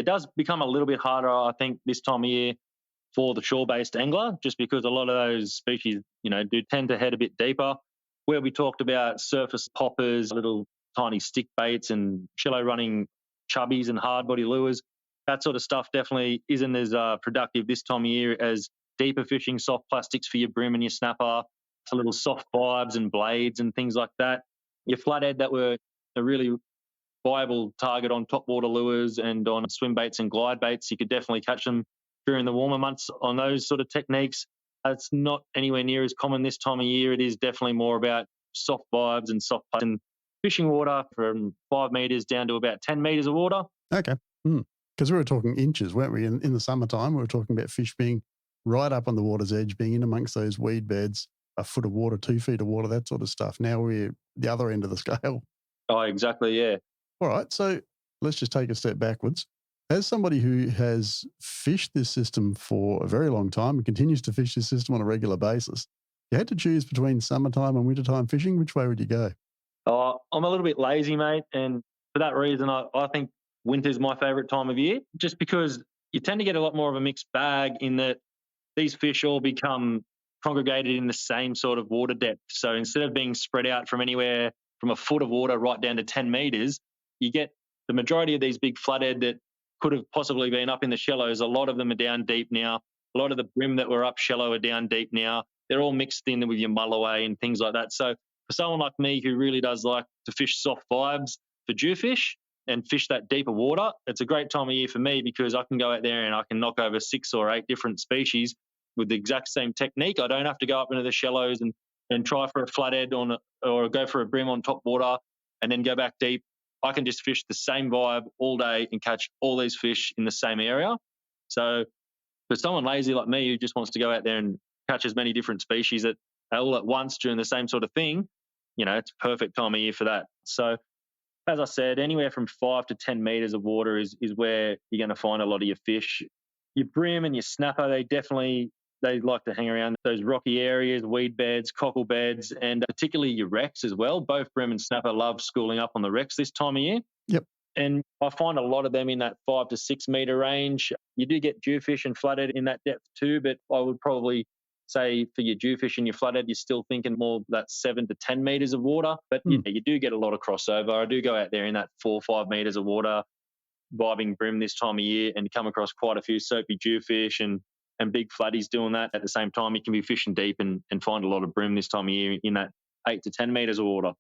It does become a little bit harder, I think, this time of year for the shore-based angler, just because a lot of those species, do tend to head a bit deeper. Where we talked about surface poppers, little tiny stick baits and shallow running chubbies and hard body lures, that sort of stuff definitely isn't as productive this time of year as deeper fishing, soft plastics for your bream and your snapper, to little soft vibes and blades and things like that. Your flathead that were a really viable target on top water lures and on swim baits and glide baits, you could definitely catch them during the warmer months on those sort of techniques. It's not anywhere near as common this time of year. It is definitely more about soft vibes and soft and fishing water from 5 metres down to about 10 metres of water. Okay. Because we were talking inches, weren't we? In the summertime, we were talking about fish being right up on the water's edge, being in amongst those weed beds, a foot of water, 2 feet of water, that sort of stuff. Now we're the other end of the scale. Oh, exactly, yeah. All right, so let's just take a step backwards. As somebody who has fished this system for a very long time and continues to fish this system on a regular basis, you had to choose between summertime and wintertime fishing, which way would you go? I'm a little bit lazy, mate, and for that reason, I think winter's my favourite time of year, just because you tend to get a lot more of a mixed bag in that these fish all become congregated in the same sort of water depth. So instead of being spread out from anywhere from a foot of water right down to 10 metres, you get the majority of these big flathead that could have possibly been up in the shallows. A lot of them are down deep now. A lot of the bream that were up shallow are down deep now. They're all mixed in with your mulloway and things like that. So for someone like me who really does like to fish soft vibes for jewfish and fish that deeper water, it's a great time of year for me because I can go out there and I can knock over 6 or 8 different species with the exact same technique. I don't have to go up into the shallows and try for a flathead or go for a bream on top water and then go back deep. I can just fish the same vibe all day and catch all these fish in the same area. So for someone lazy like me who just wants to go out there and catch as many different species all at once during the same sort of thing, it's a perfect time of year for that. So as I said, anywhere from 5 to 10 metres of water is where you're going to find a lot of your fish. Your bream and your snapper, they like to hang around those rocky areas, weed beds, cockle beds, and particularly your wrecks as well. Both bream and snapper love schooling up on the wrecks this time of year. Yep. And I find a lot of them in that 5 to 6 metre range. You do get jewfish and flathead in that depth too, but I would probably say for your jewfish and your flathead, you're still thinking more that 7 to 10 metres of water. But you do get a lot of crossover. I do go out there in that 4 or 5 metres of water, vibing bream this time of year, and come across quite a few soapy jewfish and big flatties doing that. At the same time, you can be fishing deep and find a lot of bream this time of year in that 8 to 10 metres of water.